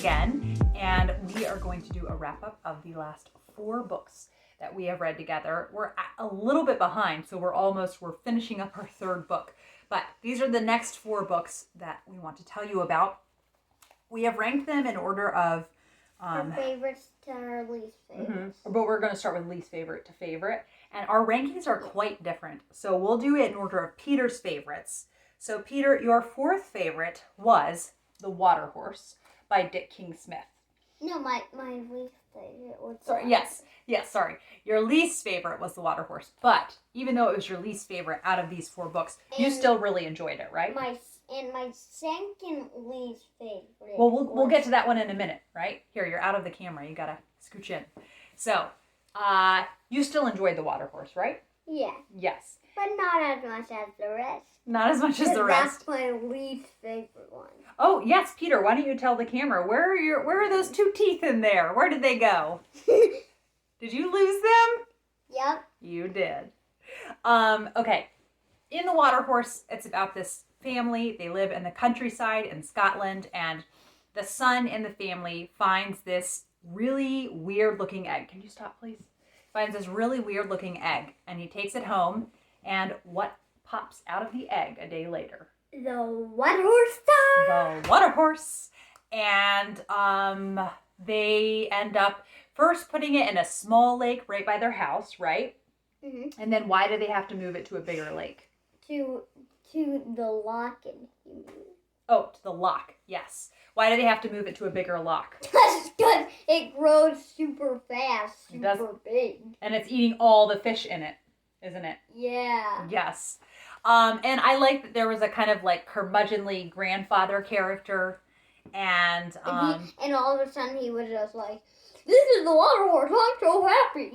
again, and we are going to do a wrap-up of the last 4 books that we have read together. We're a little bit behind, so we're finishing up our 3rd book. But these are the next 4 books that we want to tell you about. We have ranked them in order of our favorites to our least favorites. But we're going to start with least favorite to favorite. And our rankings are quite different. So we'll do it in order of Peter's favorites. So Peter, your 4th favorite was The Water Horse by Dick King-Smith. No, my least favorite was... Sorry. Your least favorite was The Water Horse. But even though it was your least favorite out of these 4 books, you still really enjoyed it, right? My second least favorite. Well, we'll get to that one in a minute, right? Here, you're out of the camera. You gotta scooch in. So, you still enjoyed The Water Horse, right? Yeah. Yes. But not as much as the rest. Not as much as the rest. That's my least favorite one. Oh, yes, Peter, why don't you tell the camera, where are those 2 teeth in there? Where did they go? Did you lose them? Yep. You did. Okay. In The Water Horse, it's about this family. They live in the countryside in Scotland, and the son in the family finds this really weird-looking egg. Can you stop, please? Finds this really weird-looking egg, and he takes it home, and what pops out of the egg a day later? The water horse time! The water horse. And they end up first putting it in a small lake right by their house, right? Mm-hmm. And then why do they have to move it to a bigger lake? To the lock and Oh, to the lock, yes. Why do they have to move it to a bigger lock? Because it grows super fast, super big. And it's eating all the fish in it, isn't it? Yeah. Yes. And I like that there was a kind of like curmudgeonly grandfather character. And all of a sudden he was just like, "This is the water horse, I'm so happy."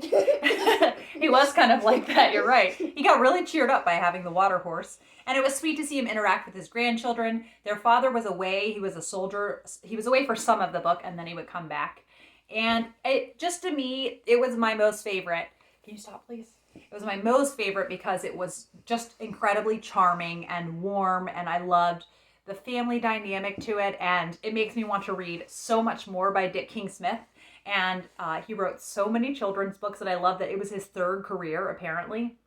He was kind of like that, you're right. He got really cheered up by having the water horse. And it was sweet to see him interact with his grandchildren. Their father was away. He was a soldier. He was away for some of the book, and then he would come back. And to me, it was my most favorite. Can you stop, please? It was my most favorite because it was just incredibly charming and warm, and I loved the family dynamic to it, and it makes me want to read so much more by Dick King-Smith. And he wrote so many children's books that I love that it was his 3rd career, apparently.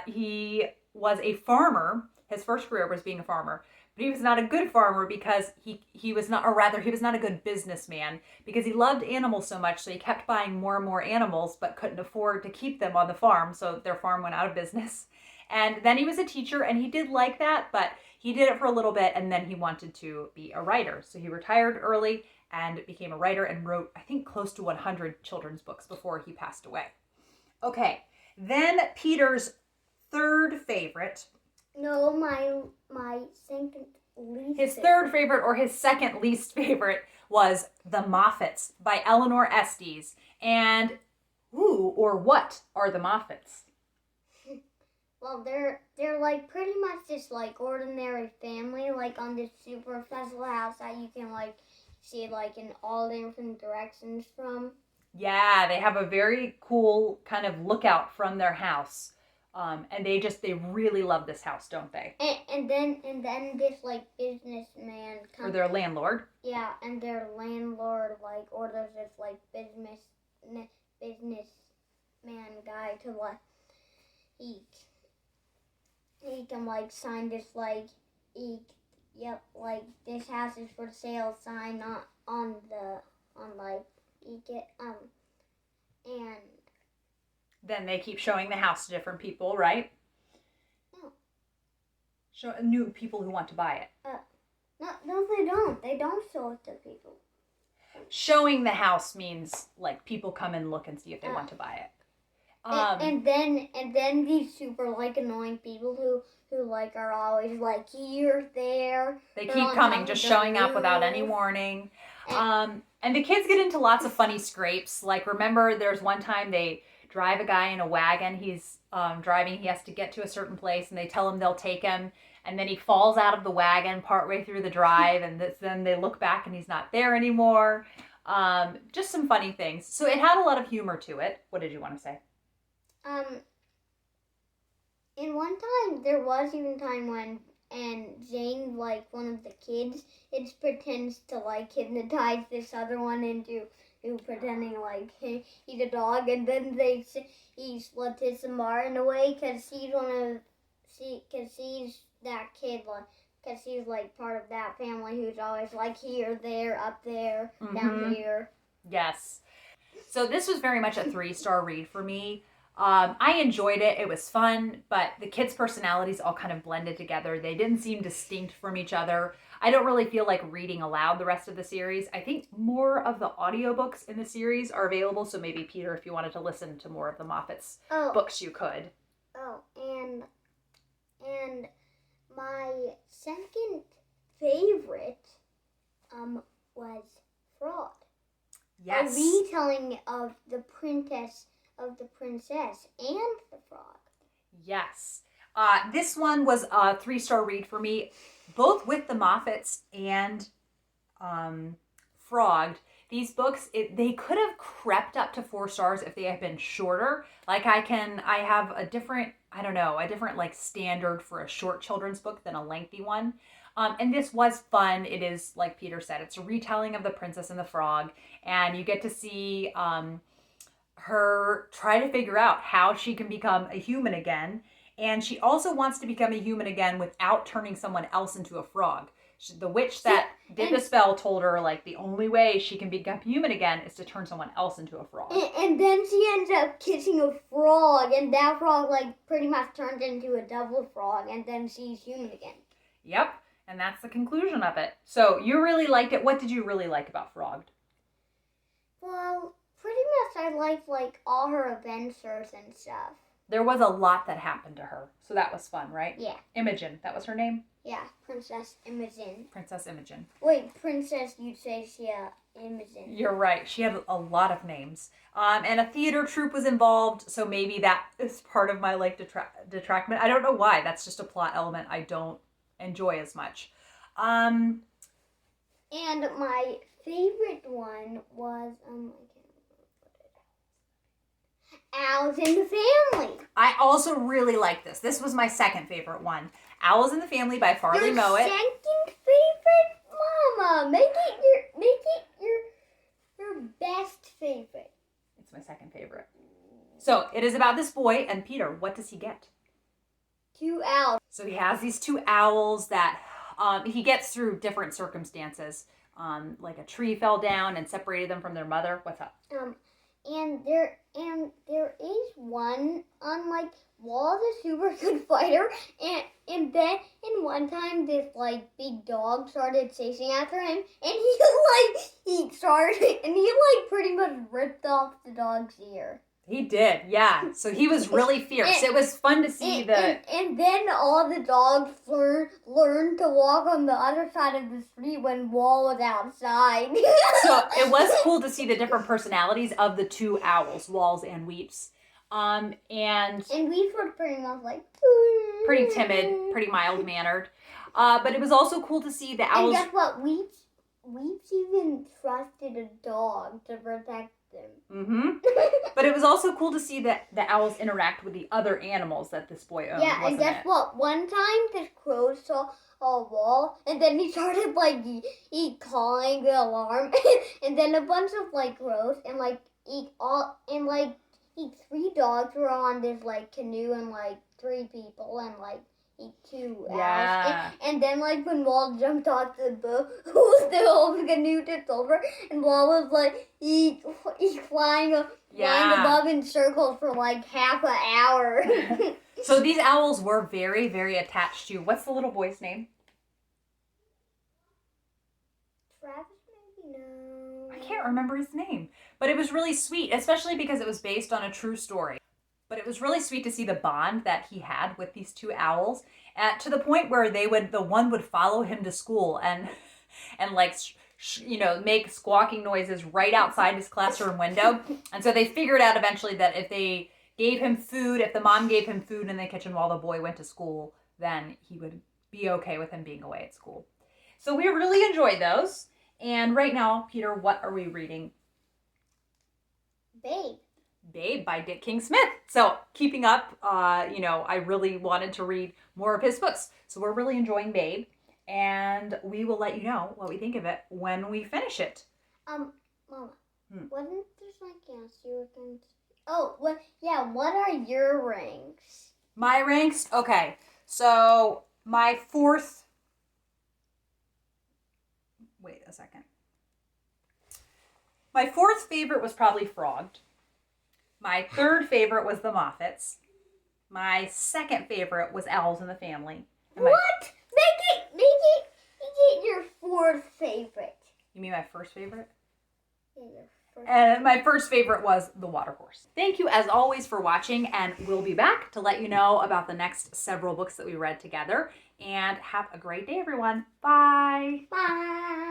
He was a farmer. His first career was being a farmer. But he was not a good farmer because he was not a good businessman because he loved animals so much. So he kept buying more and more animals, but couldn't afford to keep them on the farm. So their farm went out of business. And then he was a teacher, and he did like that, but he did it for a little bit, and then he wanted to be a writer. So he retired early and became a writer and wrote, I think, close to 100 children's books before he passed away. Okay, then Peter's 3rd favorite. No, my second least His 3rd favorite or his 2nd least favorite was The Moffats by Eleanor Estes. And who or what are the Moffats? Well, they're like pretty much just like ordinary family, like on this super special house that you can like see like in all different directions from. Yeah, they have a very cool kind of lookout from their house. And they really love this house, don't they? And then this like businessman comes, or their landlord. Yeah, and their landlord like orders this like businessman guy to like he can like sign this like like this house is for sale sign on and then they keep showing the house to different people, right? No. Show new people who want to buy it. No, they don't. They don't show it to people. Showing the house means like people come and look and see if they want to buy it. And then these super like annoying people who like are always like here, there. They keep coming, just showing up without any warning. And the kids get into lots of funny scrapes. Like remember, there's one time they drive a guy in a wagon. He's driving. He has to get to a certain place, and they tell him they'll take him. And then he falls out of the wagon partway through the drive, and then they look back, and he's not there anymore. Just some funny things. So it had a lot of humor to it. What did you want to say? In one time, there was even time when Zane, like one of the kids, it pretends to like hypnotize this other one into pretending like he's a dog, and then he's Letitia in a way because he's that kid, like because he's like part of that family who's always like here, there, up there, down here. Yes. So this was very much a 3-star read for me. I enjoyed it. It was fun, but the kids' personalities all kind of blended together. They didn't seem distinct from each other. I don't really feel like reading aloud the rest of the series. I think more of the audiobooks in the series are available, so maybe, Peter, if you wanted to listen to more of the Moffats books, you could. Oh, and my second favorite was Fraud. Yes. A retelling of the princess and the frog. Yes. This one was a 3-star read for me, both with the Moffats and Frogged. These books, they could have crept up to 4 stars if they had been shorter. Like I have a different like standard for a short children's book than a lengthy one. And this was fun. It is, like Peter said, it's a retelling of The Princess and the Frog. And you get to see her try to figure out how she can become a human again. And she also wants to become a human again without turning someone else into a frog. The witch that did the spell told her, like, the only way she can become human again is to turn someone else into a frog. And then she ends up kissing a frog, and that frog, like, pretty much turns into a double frog, and then she's human again. Yep, and that's the conclusion of it. So, you really liked it. What did you really like about Frogged? Well, pretty much I liked, like, all her adventures and stuff. There was a lot that happened to her, so that was fun, right? Yeah. Imogen, that was her name? Yeah, Princess Imogen. Princess Imogen. Wait, Princess, you'd say Imogen. You're right. She had a lot of names. And a theater troupe was involved, so maybe that is part of my, like, detractment. I don't know why. That's just a plot element I don't enjoy as much. And my favorite one was, Owls in the Family. I also really like this. This was my second favorite one. Owls in the Family by Farley Mowat. Your second favorite? Mama, make it your best favorite. It's my second favorite. So, it is about this boy, and Peter, what does he get? 2 owls. So he has these 2 owls that he gets through different circumstances. Like a tree fell down and separated them from their mother. What's up? And there is one, unlike Wall, the super good fighter, and then in one time this like big dog started chasing after him, and he pretty much ripped off the dog's ear. He did, yeah. So he was really fierce. It was fun to see and then all the dogs learned to walk on the other side of the street when Wall was outside. So it was cool to see the different personalities of the 2 owls, Walls and Weeps. And Weeps was pretty much like pretty timid, pretty mild-mannered. But it was also cool to see the owls. And guess what? Weeps even trusted a dog to protect them. Mm-hmm. But it was also cool to see that the owls interact with the other animals that this boy owned. Yeah, and guess what? One time this crow saw a Wall, and then he started like calling the alarm, and then a bunch of like crows and 3 dogs were on this like canoe, and like 3 people and like 2 owls. Yeah. And then like when Wall jumped off the boat, the whole canoe tipped over, and Wall was like he flying above in circles for like half an hour. So these owls were very, very attached to you. What's the little boy's name? Travis, maybe? No. I can't remember his name. But it was really sweet, especially because it was based on a true story. But it was really sweet to see the bond that he had with these 2 owls, to the point where the one would follow him to school and like, make squawking noises right outside his classroom window. And so they figured out eventually that if they gave him food, if the mom gave him food in the kitchen while the boy went to school, then he would be okay with him being away at school. So we really enjoyed those. And right now, Peter, what are we reading? Babe. Babe by Dick King Smith. So keeping up, I really wanted to read more of his books. So we're really enjoying Babe, and we will let you know what we think of it when we finish it. Mama, wasn't there something else you were going to... Oh, what? Yeah, what are your ranks? My ranks? Okay, so my fourth... Wait a second. My fourth favorite was probably Frogged. My third favorite was the Moffats. My second favorite was Owls in the Family. What? Make it your fourth favorite. You mean my first favorite? Yeah, your first. And my first favorite was The Watercourse. Thank you as always for watching, and we'll be back to let you know about the next several books that we read together. And have a great day, everyone. Bye. Bye.